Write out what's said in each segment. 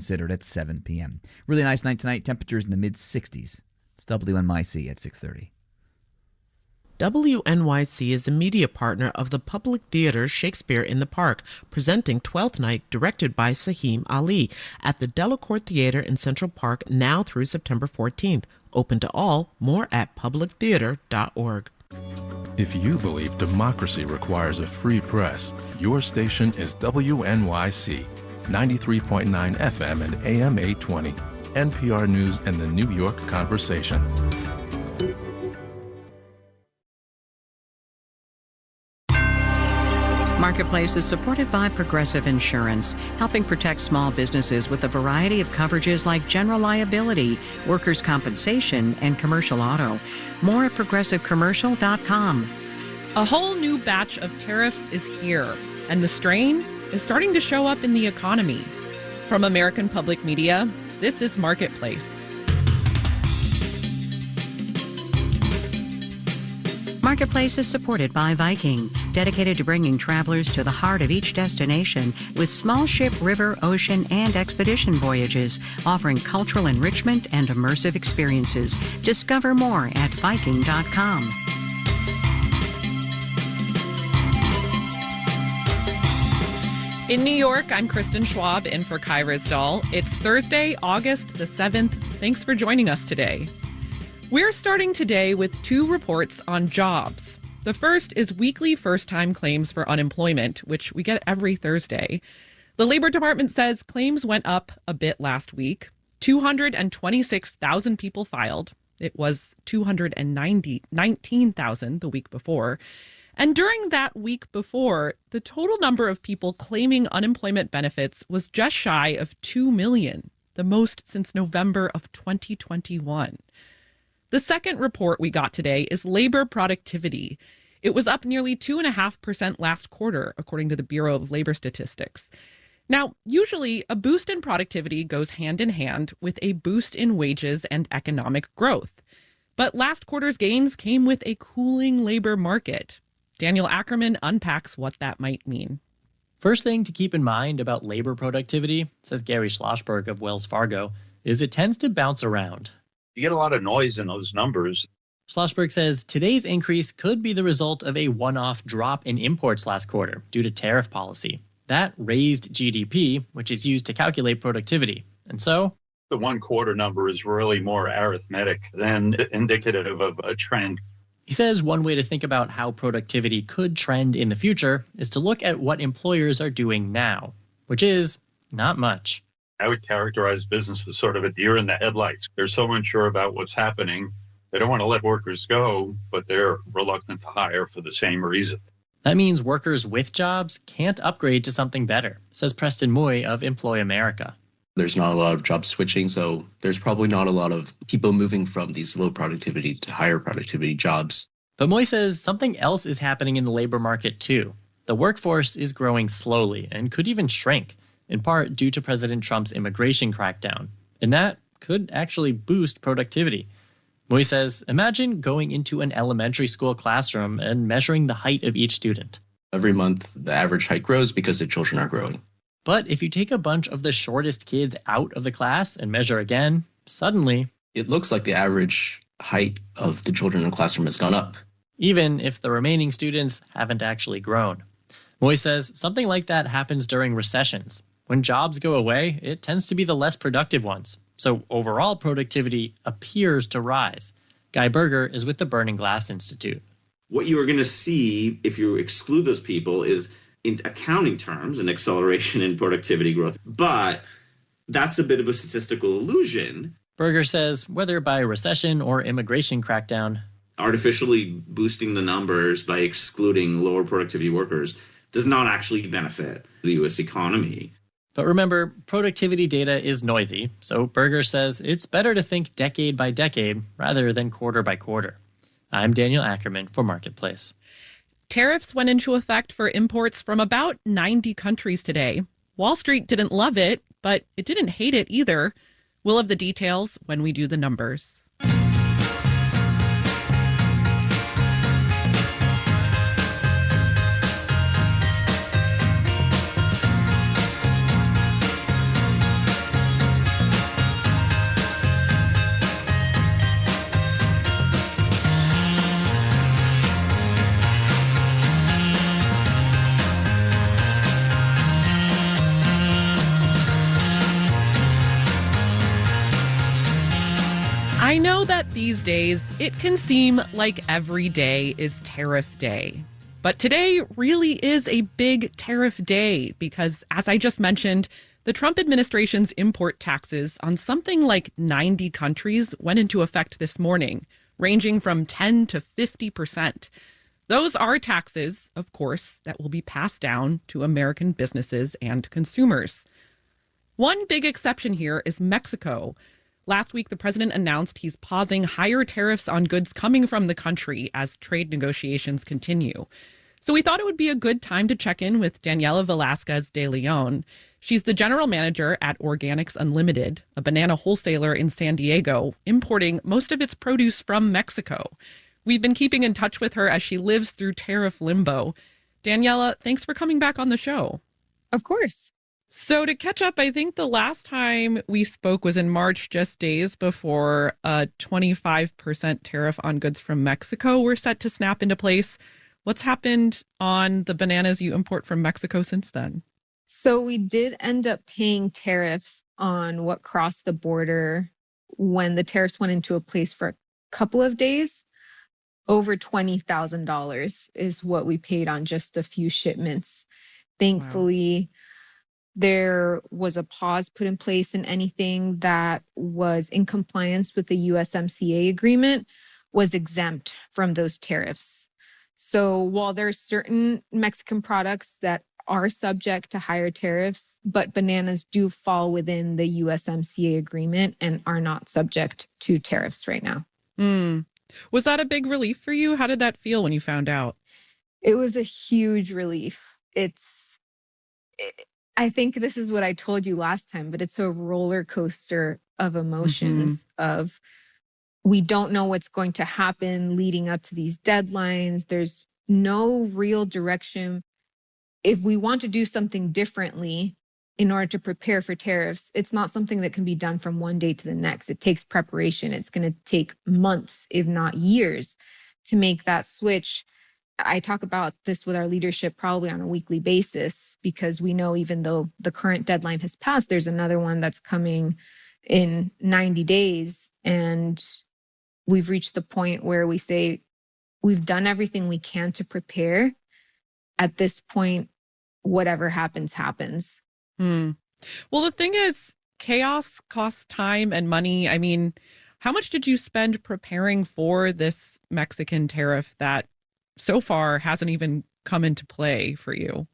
considered at 7 p.m. Really nice night tonight. Temperatures in the mid-60s. It's WNYC at 6:30. WNYC is a media partner of the Public Theater Shakespeare in the Park, presenting Twelfth Night, directed by Saheem Ali, at the Delacorte Theater in Central Park now through September 14th. Open to all. More at publictheater.org. If you believe democracy requires a free press, your station is WNYC, 93.9 FM and AM 820, NPR News and the New York Conversation. Marketplace is supported by Progressive Insurance, helping protect small businesses with a variety of coverages like general liability, workers' compensation, and commercial auto. More at progressivecommercial.com. A whole new batch of tariffs is here, and the strain is starting to show up in the economy. From American Public Media, this is Marketplace. Marketplace is supported by Viking, dedicated to bringing travelers to the heart of each destination with small ship, river, ocean, and expedition voyages, offering cultural enrichment and immersive experiences. Discover more at Viking.com. In New York, I'm Kristen Schwab in for Kai Rizdal. It's Thursday, August the 7th. Thanks for joining us today. We're starting today with two reports on jobs. The first is weekly first-time claims for unemployment, which we get every Thursday. The Labor Department says claims went up a bit last week. 226,000 people filed. It was 219,000 the week before. And during that week before, the total number of people claiming unemployment benefits was just shy of 2 million, the most since November of 2021. The second report we got today is labor productivity. It was up nearly 2.5% last quarter, according to the Bureau of Labor Statistics. Now, usually a boost in productivity goes hand in hand with a boost in wages and economic growth. But last quarter's gains came with a cooling labor market. Daniel Ackerman unpacks what that might mean. First thing to keep in mind about labor productivity, says Gary Schlossberg of Wells Fargo, is it tends to bounce around. You get a lot of noise in those numbers. Schlossberg says today's increase could be the result of a one-off drop in imports last quarter due to tariff policy. That raised GDP, which is used to calculate productivity. And so the one quarter number is really more arithmetic than indicative of a trend. He says one way to think about how productivity could trend in the future is to look at what employers are doing now, which is not much. I would characterize business as sort of a deer in the headlights. They're so unsure about what's happening. They don't want to let workers go, but they're reluctant to hire for the same reason. That means workers with jobs can't upgrade to something better, says Preston Moy of Employ America. There's not a lot of job switching, so there's probably not a lot of people moving from these low productivity to higher productivity jobs. But Moy says something else is happening in the labor market too. The workforce is growing slowly and could even shrink, in part due to President Trump's immigration crackdown. And that could actually boost productivity. Moy says, imagine going into an elementary school classroom and measuring the height of each student. Every month, the average height grows because the children are growing. But if you take a bunch of the shortest kids out of the class and measure again, suddenly it looks like the average height of the children in the classroom has gone up, even if the remaining students haven't actually grown. Moy says something like that happens during recessions. When jobs go away, it tends to be the less productive ones. So overall productivity appears to rise. Guy Berger is with the Burning Glass Institute. What you are going to see if you exclude those people is, in accounting terms, an acceleration in productivity growth. But that's a bit of a statistical illusion. Berger says whether by recession or immigration crackdown, artificially boosting the numbers by excluding lower productivity workers does not actually benefit the U.S. economy. But remember, productivity data is noisy, so Berger says it's better to think decade by decade rather than quarter by quarter. I'm Daniel Ackerman for Marketplace. Tariffs went into effect for imports from about 90 countries today. Wall Street didn't love it, but it didn't hate it either. We'll have the details when we do the numbers. I know that these days it can seem like every day is tariff day. But today really is a big tariff day because, as I just mentioned, the Trump administration's import taxes on something like 90 countries went into effect this morning, ranging from 10 to 50%. Those are taxes, of course, that will be passed down to American businesses and consumers. One big exception here is Mexico. Last week, the president announced he's pausing higher tariffs on goods coming from the country as trade negotiations continue. So we thought it would be a good time to check in with Daniela Velasquez de Leon. She's the general manager at Organics Unlimited, a banana wholesaler in San Diego, importing most of its produce from Mexico. We've been keeping in touch with her as she lives through tariff limbo. Daniela, thanks for coming back on the show. Of course. So to catch up, I think the last time we spoke was in March, just days before a 25% tariff on goods from Mexico were set to snap into place. What's happened on the bananas you import from Mexico since then? So we did end up paying tariffs on what crossed the border when the tariffs went into place for a couple of days. Over $20,000 is what we paid on just a few shipments. Thankfully, there was a pause put in place, and anything that was in compliance with the USMCA agreement was exempt from those tariffs. So while there are certain Mexican products that are subject to higher tariffs, but bananas do fall within the USMCA agreement and are not subject to tariffs right now. Was that a big relief for you? How did that feel when you found out? It was a huge relief. I think this is what I told you last time, but it's a roller coaster of emotions of we don't know what's going to happen leading up to these deadlines. There's no real direction. If we want to do something differently in order to prepare for tariffs, it's not something that can be done from one day to the next. It takes preparation. It's going to take months, if not years, to make that switch. I talk about this with our leadership probably on a weekly basis because we know even though the current deadline has passed, there's another one that's coming in 90 days. And we've reached the point where we say we've done everything we can to prepare. At this point, whatever happens, happens. Well, the thing is, chaos costs time and money. I mean, how much did you spend preparing for this Mexican tariff that so far hasn't even come into play for you?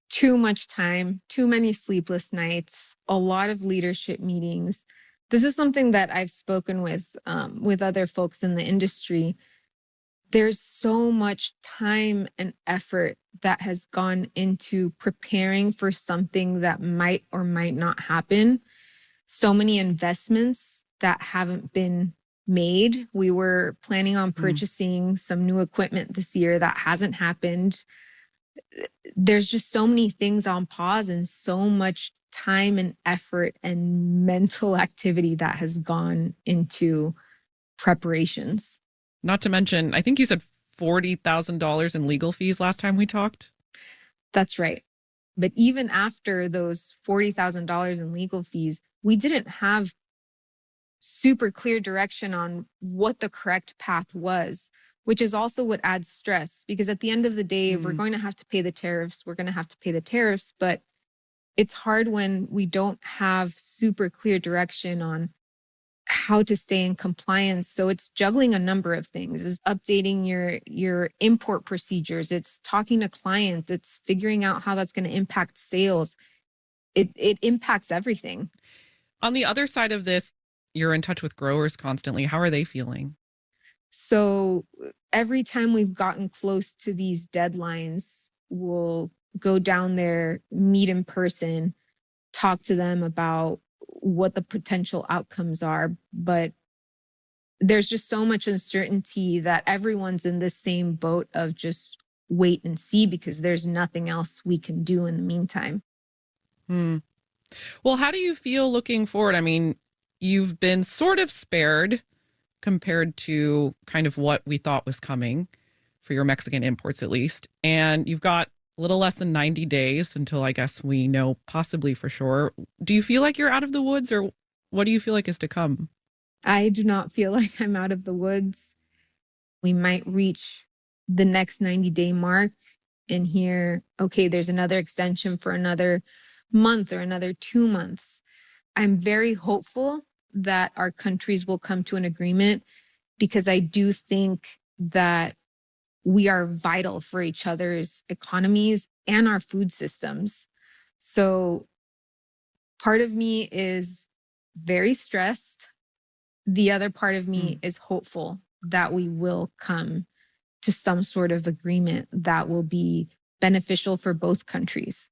Too much time, too many sleepless nights, a lot of leadership meetings. This is something that I've spoken with other folks in the industry. There's so much time and effort that has gone into preparing for something that might or might not happen. So many investments that haven't been made. We were planning on purchasing some new equipment this year that hasn't happened. There's just so many things on pause and so much time and effort and mental activity that has gone into preparations. Not to mention, I think you said $40,000 in legal fees last time we talked. That's right. But even after those $40,000 in legal fees, we didn't have super clear direction on what the correct path was, which is also what adds stress. Because at the end of the day, if we're going to have to pay the tariffs, we're going to have to pay the tariffs. But it's hard when we don't have super clear direction on how to stay in compliance. So it's juggling a number of things. It's updating your import procedures. It's talking to clients. It's figuring out how that's going to impact sales. It impacts everything. On the other side of this, you're in touch with growers constantly. How are they feeling? So every time we've gotten close to these deadlines, we'll go down there, meet in person, talk to them about what the potential outcomes are. But there's just so much uncertainty that everyone's in the same boat of just wait and see because there's nothing else we can do in the meantime. Well, how do you feel looking forward? I mean, you've been sort of spared compared to kind of what we thought was coming for your Mexican imports, at least. And you've got a little less than 90 days until I guess we know possibly for sure. Do you feel like you're out of the woods, or what do you feel like is to come? I do not feel like I'm out of the woods. We might reach the next 90-day mark and hear, okay, there's another extension for another month or another 2 months. I'm very hopeful that our countries will come to an agreement, because I do think that we are vital for each other's economies and our food systems. So part of me is very stressed. The other part of me is hopeful that we will come to some sort of agreement that will be beneficial for both countries.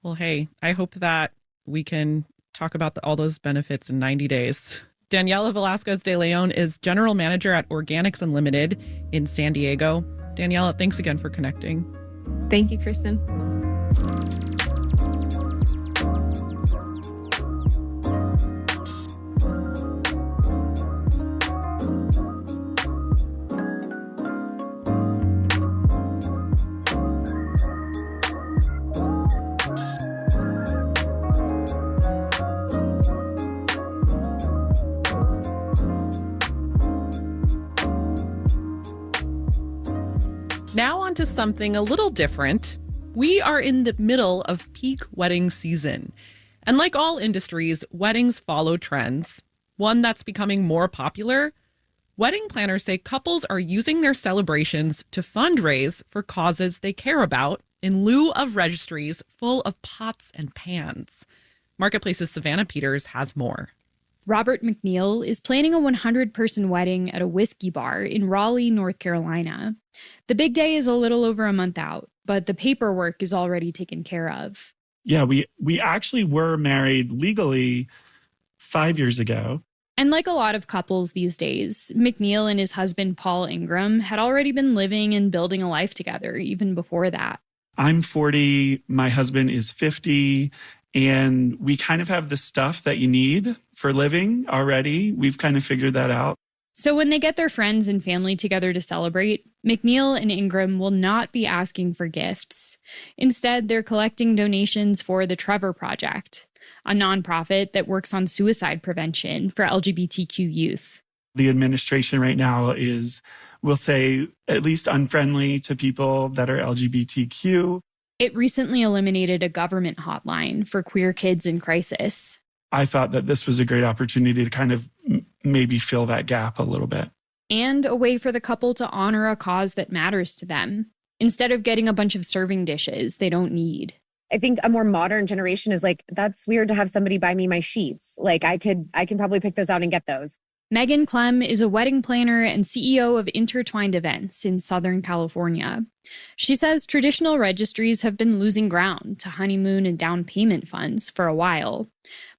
Well, hey, I hope that we can talk about all those benefits in 90 days. Daniela Velasquez de Leon is general manager at Organics Unlimited in San Diego. Daniela, thanks again for connecting. Thank you, Kristen. Now on to something a little different. We are in the middle of peak wedding season. And like all industries, weddings follow trends. One that's becoming more popular: wedding planners say couples are using their celebrations to fundraise for causes they care about in lieu of registries full of pots and pans. Marketplace's Savannah Peters has more. Robert McNeil is planning a 100-person wedding at a whiskey bar in Raleigh, North Carolina. The big day is a little over a month out, but the paperwork is already taken care of. Yeah, we actually were married legally 5 years ago. And like a lot of couples these days, McNeil and his husband, Paul Ingram, had already been living and building a life together even before that. I'm 40, my husband is 50, and we kind of have the stuff that you need for living already. We've kind of figured that out. So when they get their friends and family together to celebrate, McNeil and Ingram will not be asking for gifts. Instead, they're collecting donations for the Trevor Project, a nonprofit that works on suicide prevention for LGBTQ youth. The administration right now is, we'll say, at least unfriendly to people that are LGBTQ. It recently eliminated a government hotline for queer kids in crisis. I thought that this was a great opportunity to kind of maybe fill that gap a little bit. And a way for the couple to honor a cause that matters to them, instead of getting a bunch of serving dishes they don't need. I think a more modern generation is like, that's weird to have somebody buy me my sheets. Like I can probably pick those out and get those. Megan Clem is a wedding planner and CEO of Intertwined Events in Southern California. She says traditional registries have been losing ground to honeymoon and down payment funds for a while.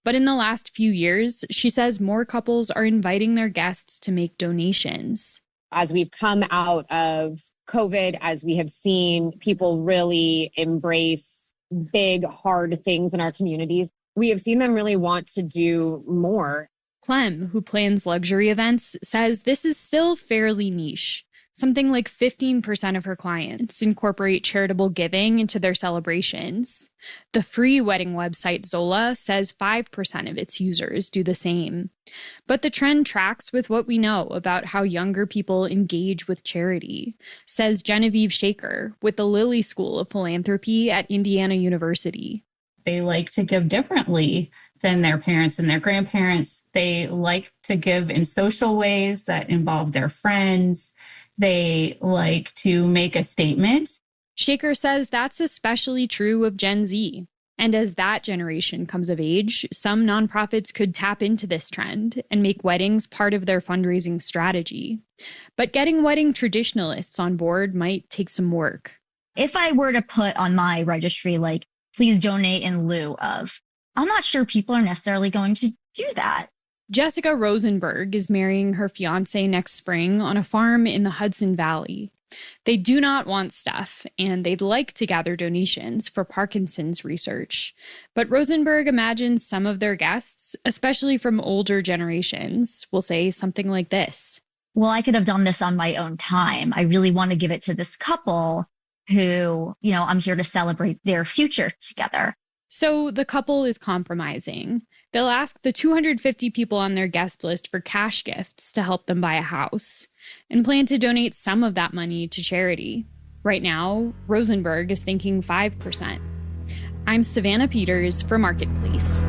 But in the last few years, she says more couples are inviting their guests to make donations. As we've come out of COVID, as we have seen people really embrace big, hard things in our communities, we have seen them really want to do more. Clem, who plans luxury events, says this is still fairly niche. Something like 15% of her clients incorporate charitable giving into their celebrations. The free wedding website Zola says 5% of its users do the same. But the trend tracks with what we know about how younger people engage with charity, says Genevieve Shaker with the Lilly School of Philanthropy at Indiana University. They like to give differently than their parents and their grandparents. They like to give in social ways that involve their friends. They like to make a statement. Shaker says that's especially true of Gen Z. And as that generation comes of age, some nonprofits could tap into this trend and make weddings part of their fundraising strategy. But getting wedding traditionalists on board might take some work. If I were to put on my registry, like, please donate in lieu of, I'm not sure people are necessarily going to do that. Jessica Rosenberg is marrying her fiancé next spring on a farm in the Hudson Valley. They do not want stuff, and they'd like to gather donations for Parkinson's research. But Rosenberg imagines some of their guests, especially from older generations, will say something like this. Well, I could have done this on my own time. I really want to give it to this couple who, I'm here to celebrate their future together. So the couple is compromising. They'll ask the 250 people on their guest list for cash gifts to help them buy a house and plan to donate some of that money to charity. Right now, Rosenberg is thinking 5%. I'm Savannah Peters for Marketplace.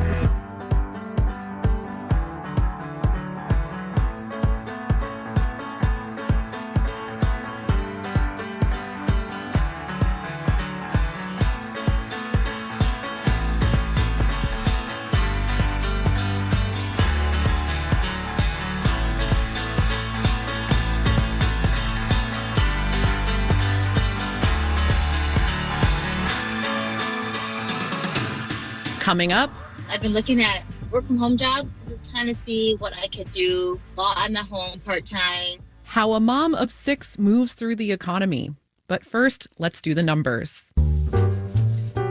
Coming up, I've been looking at work from home jobs to kind of see what I could do while I'm at home part-time. how a mom of 6 moves through the economy. But first, let's do the numbers.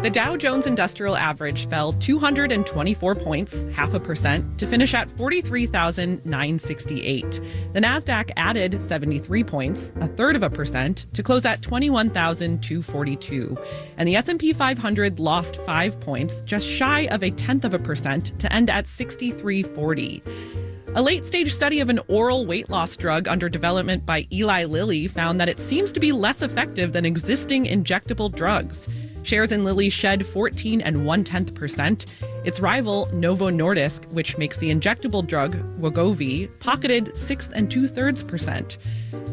The Dow Jones Industrial Average fell 224 points, 0.5%, to finish at 43,968. The Nasdaq added 73 points, 0.33%, to close at 21,242. And the S&P 500 lost 5 points, just shy of 0.1%, to end at 6340. A late-stage study of an oral weight loss drug under development by Eli Lilly found that it seems to be less effective than existing injectable drugs. Shares in Lilly shed 14 0.1%. Its rival, Novo Nordisk, which makes the injectable drug Wegovy, pocketed 6 2/3%.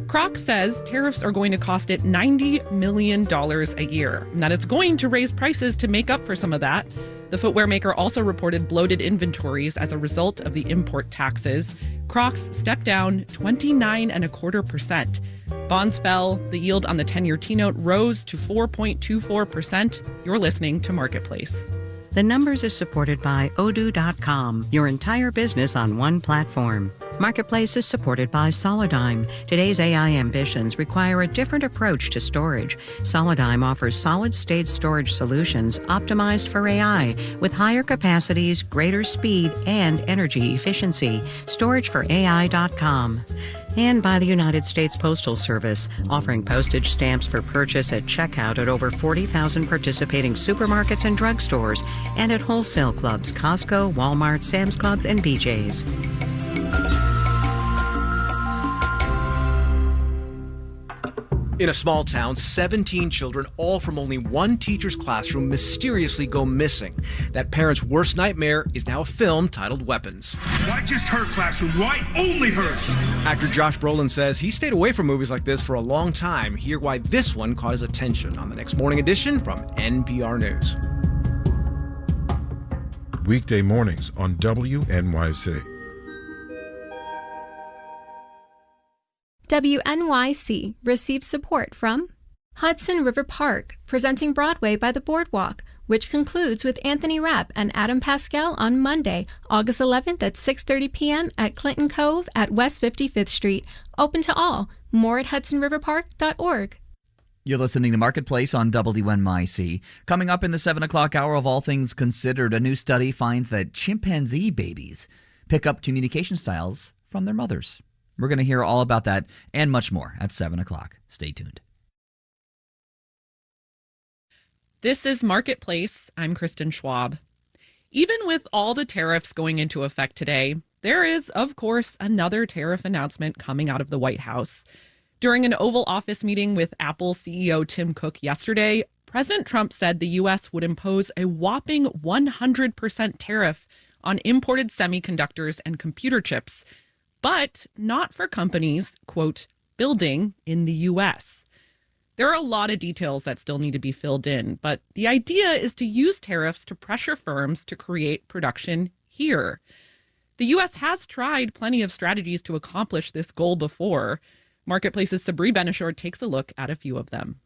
Crocs says tariffs are going to cost it $90 million a year, and that it's going to raise prices to make up for some of that. The footwear maker also reported bloated inventories as a result of the import taxes. Crocs stepped down 29.25%. Bonds fell. The yield on the 10-year T-note rose to 4.24%. You're listening to Marketplace. The Numbers is supported by Odoo.com, your entire business on one platform. Marketplace is supported by Solidigm. Today's AI ambitions require a different approach to storage. Solidigm offers solid-state storage solutions optimized for AI with higher capacities, greater speed, and energy efficiency. StorageForAI.com. And by the United States Postal Service, offering postage stamps for purchase at checkout at over 40,000 participating supermarkets and drugstores, and at wholesale clubs Costco, Walmart, Sam's Club, and BJ's. In a small town, 17 children, all from only one teacher's classroom, mysteriously go missing. That parent's worst nightmare is now a film titled Weapons. Why just her classroom? Why only hers? Actor Josh Brolin says he stayed away from movies like this for a long time. Hear why this one caught his attention on the next morning edition from NPR News. Weekday mornings on WNYC. WNYC receives support from Hudson River Park, presenting Broadway by the Boardwalk, which concludes with Anthony Rapp and Adam Pascal on Monday, August 11th at 6:30 p.m. at Clinton Cove at West 55th Street. Open to all. More at hudsonriverpark.org. You're listening to Marketplace on WNYC. Coming up in the 7 o'clock hour of All Things Considered, a new study finds that chimpanzee babies pick up communication styles from their mothers. We're going to hear all about that and much more at 7 o'clock. Stay tuned. This is Marketplace. I'm Kristen Schwab. Even with all the tariffs going into effect today, there is, of course, another tariff announcement coming out of the White House. During an Oval Office meeting with Apple CEO Tim Cook yesterday, President Trump said the U.S. would impose a whopping 100% tariff on imported semiconductors and computer chips, but not for companies, quote, building in the U.S. There are a lot of details that still need to be filled in, but the idea is to use tariffs to pressure firms to create production here. The U.S. has tried plenty of strategies to accomplish this goal before. Marketplace's Sabri Benishore takes a look at a few of them.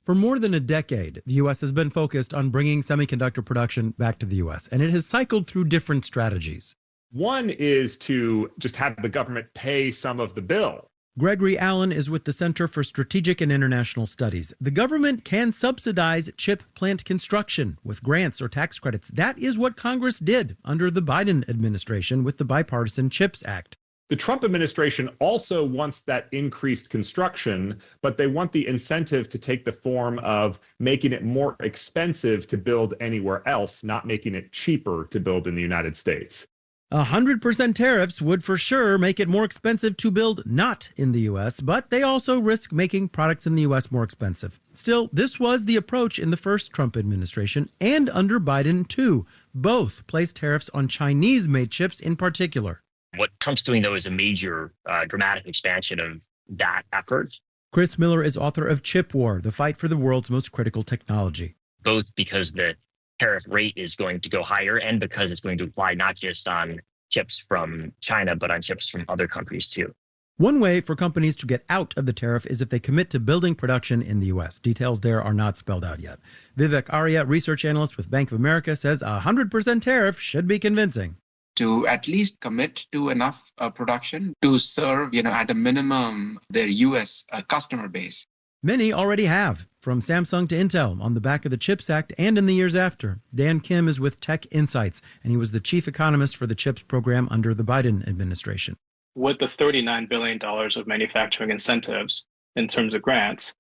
For more than a decade, the U.S. has been focused on bringing semiconductor production back to the U.S., and it has cycled through different strategies. One is to just have the government pay some of the bill. Gregory Allen is with the Center for Strategic and International Studies. The government can subsidize chip plant construction with grants or tax credits. That is what Congress did under the Biden administration with the Bipartisan CHIPS Act. The Trump administration also wants that increased construction, but they want the incentive to take the form of making it more expensive to build anywhere else, not making it cheaper to build in the United States. 100% tariffs would for sure make it more expensive to build not in the U.S., but they also risk making products in the U.S. more expensive. Still, this was the approach in the first Trump administration and under Biden, too. Both placed tariffs on Chinese-made chips in particular. What Trump's doing, though, is a major dramatic expansion of that effort. Chris Miller is author of Chip War, the fight for the world's most critical technology. Both because the tariff rate is going to go higher and because it's going to apply not just on chips from China, but on chips from other countries too. One way for companies to get out of the tariff is if they commit to building production in the U.S. Details there are not spelled out yet. Vivek Arya, research analyst with Bank of America, says a 100% tariff should be convincing. To at least commit to enough production to serve, at a minimum, their U.S. Customer base. Many already have, from Samsung to Intel, on the back of the CHIPS Act and in the years after. Dan Kim is with Tech Insights, and he was the chief economist for the CHIPS program under the Biden administration. With the $39 billion of manufacturing incentives in terms of grants,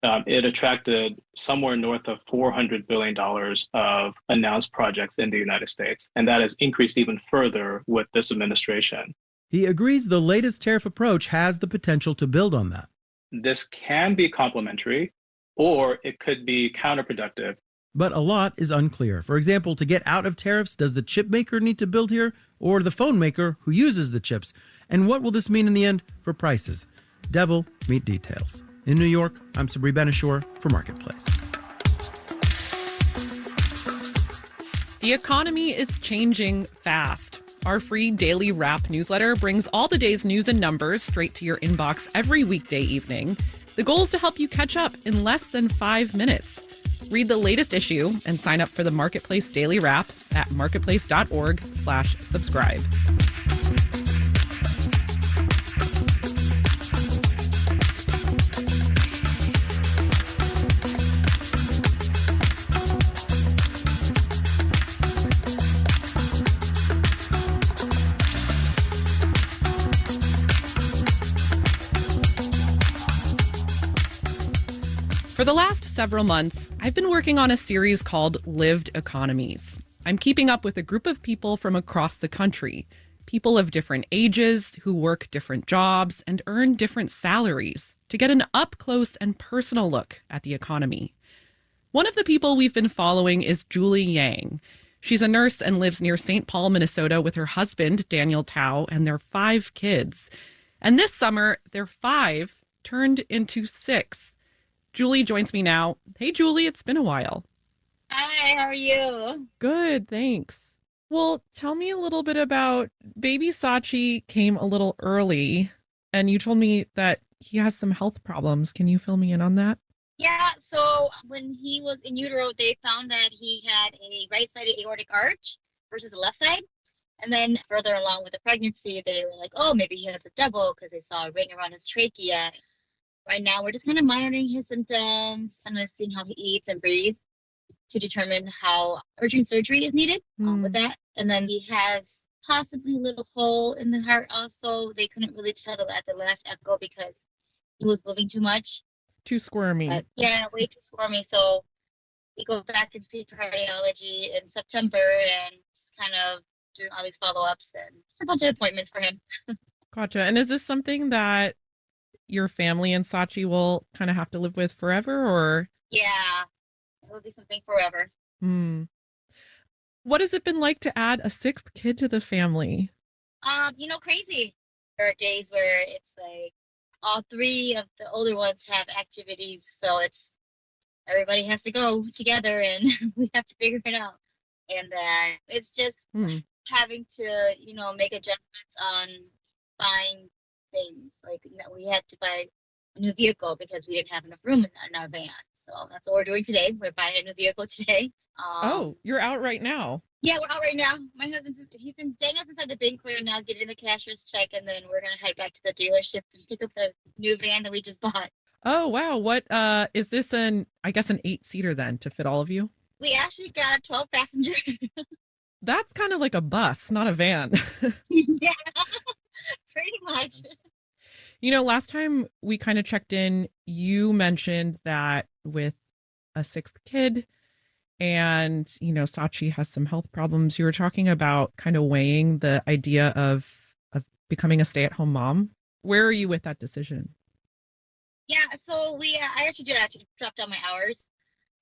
it attracted somewhere north of $400 billion of announced projects in the United States. And that has increased even further with this administration. He agrees the latest tariff approach has the potential to build on that. This can be complementary, or it could be counterproductive. But a lot is unclear. For example, to get out of tariffs, does the chip maker need to build here, or the phone maker who uses the chips? And what will this mean in the end for prices? Devil, meet details. In New York, I'm Sabri Benishore for Marketplace. The economy is changing fast. Our free daily wrap newsletter brings all the day's news and numbers straight to your inbox every weekday evening. The goal is to help you catch up in less than 5 minutes. Read the latest issue and sign up for the Marketplace Daily Wrap at marketplace.org/subscribe. For the last several months, I've been working on a series called Lived Economies. I'm keeping up with a group of people from across the country, people of different ages who work different jobs and earn different salaries, to get an up-close and personal look at the economy. One of the people we've been following is Julie Yang. She's a nurse and lives near St. Paul, Minnesota with her husband, Daniel Tao, and their 5 kids. And this summer, their 5 turned into 6. Julie joins me now. Hey, Julie, it's been a while. Hi, how are you? Good, thanks. Well, tell me a little bit about baby Sachi came a little early, and you told me that he has some health problems. Can you fill me in on that? Yeah, so when he was in utero, they found that he had a right-sided aortic arch versus the left side. And then further along with the pregnancy, they were like, oh, maybe he has a double because they saw a ring around his trachea. Right now, we're just kind of monitoring his symptoms, kind of seeing how he eats and breathes to determine how urgent surgery is needed with that. And then he has possibly a little hole in the heart also. They couldn't really tell at the last echo because he was moving too much. Too squirmy. Yeah, way too squirmy. So we go back and see cardiology in September and just kind of doing all these follow-ups and just a bunch of appointments for him. Gotcha. And is this something that your family and Sachi will kind of have to live with forever, or? Yeah, it will be something forever. What has it been like to add a 6th kid to the family? Crazy. There are days where it's like all 3 of the older ones have activities, so it's everybody has to go together and we have to figure it out. And it's just having to, make adjustments on buying things. Like we had to buy a new vehicle because we didn't have enough room in our van. So that's what we're doing today. We're buying a new vehicle today. You're out right now. Yeah, we're out right now. My husband's Daniel's inside the bank right now getting the cashier's check, and then we're gonna head back to the dealership and pick up the new van that we just bought. Oh wow. What is this an 8-seater then to fit all of you? We actually got a 12-passenger. That's kind of like a bus, not a van. Yeah. Pretty much. Last time we kind of checked in, you mentioned that with a 6th kid, and, Sachi has some health problems. You were talking about kind of weighing the idea of becoming a stay-at-home mom. Where are you with that decision? Yeah, so I actually drop down my hours.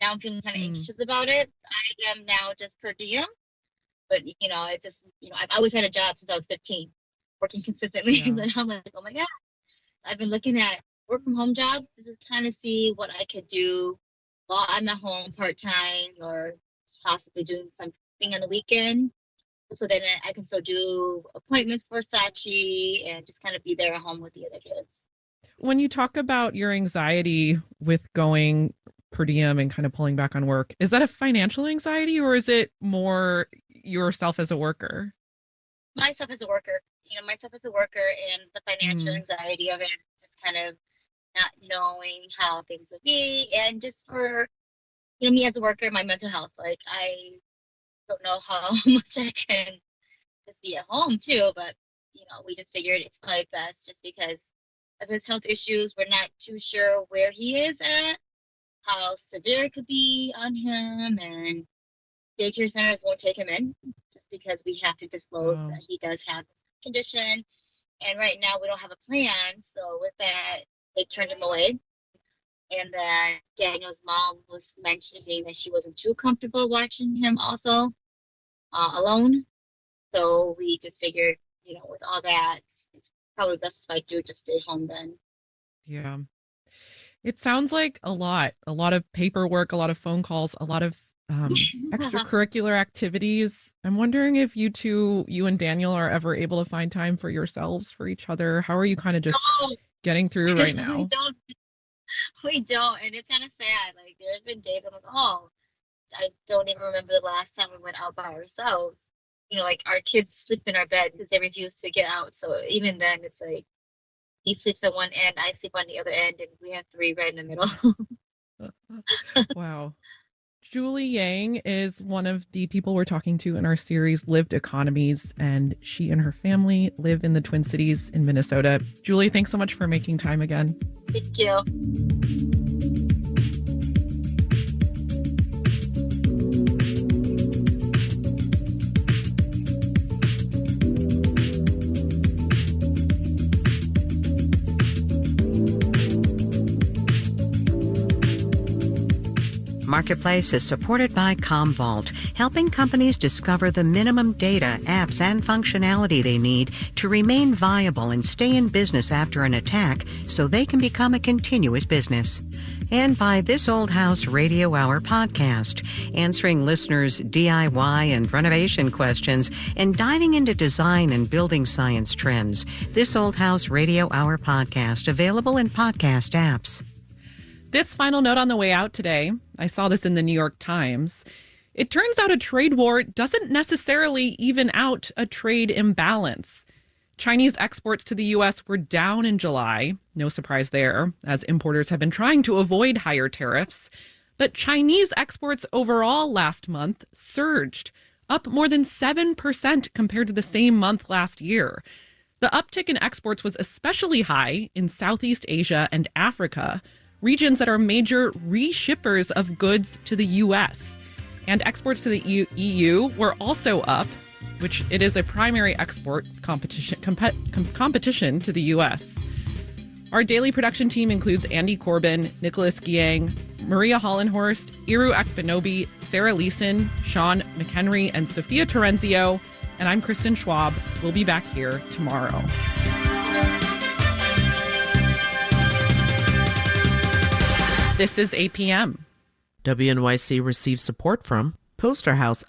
Now I'm feeling kind of anxious about it. I am now just per diem, but it just, I've always had a job since I was 15, working consistently. Yeah. And I'm like, oh my God, I've been looking at work from home jobs to just kind of see what I could do while I'm at home part-time, or possibly doing something on the weekend. So then I can still do appointments for Sachi and just kind of be there at home with the other kids. When you talk about your anxiety with going per diem and kind of pulling back on work, is that a financial anxiety, or is it more yourself as a worker? Myself as a worker, and the financial anxiety of it, just kind of not knowing how things would be. And just for, me as a worker, my mental health, like I don't know how much I can just be at home too, but we just figured it's probably best, just because of his health issues. We're not too sure where he is at, how severe it could be on him, and daycare centers won't take him in just because we have to disclose that he does have this condition. And right now we don't have a plan. So with that, they turned him away. And then Daniel's mom was mentioning that she wasn't too comfortable watching him also alone. So we just figured, with all that, it's probably best if I do just stay home then. Yeah. It sounds like a lot of paperwork, a lot of phone calls, a lot of extracurricular activities. I'm wondering if you and Daniel are ever able to find time for yourselves, for each other. How are you kind of just getting through right now? We don't. And it's kind of sad. Like, there's been days I'm like, I don't even remember the last time we went out by ourselves. Like our kids sleep in our bed because they refuse to get out. So even then, it's like he sleeps at one end, I sleep on the other end, and we have three right in the middle. Wow. Julie Yang is one of the people we're talking to in our series, Lived Economies, and she and her family live in the Twin Cities in Minnesota. Julie, thanks so much for making time again. Thank you. Marketplace is supported by Commvault, helping companies discover the minimum data, apps, and functionality they need to remain viable and stay in business after an attack so they can become a continuous business. And by This Old House Radio Hour podcast, answering listeners' DIY and renovation questions and diving into design and building science trends. This Old House Radio Hour podcast, available in podcast apps. This final note on the way out today, I saw this in the New York Times. It turns out a trade war doesn't necessarily even out a trade imbalance. Chinese exports to the U.S. were down in July. No surprise there, as importers have been trying to avoid higher tariffs. But Chinese exports overall last month surged, up more than 7% compared to the same month last year. The uptick in exports was especially high in Southeast Asia and Africa, regions that are major reshippers of goods to the U.S. And exports to the EU were also up, which it is a primary export competition to the U.S. Our daily production team includes Andy Corbin, Nicholas Giang, Maria Hollenhorst, Iru Akbenobi, Sarah Leeson, Sean McHenry, and Sophia Terenzio. And I'm Kristen Schwab. We'll be back here tomorrow. This is APM. WNYC receives support from Poster House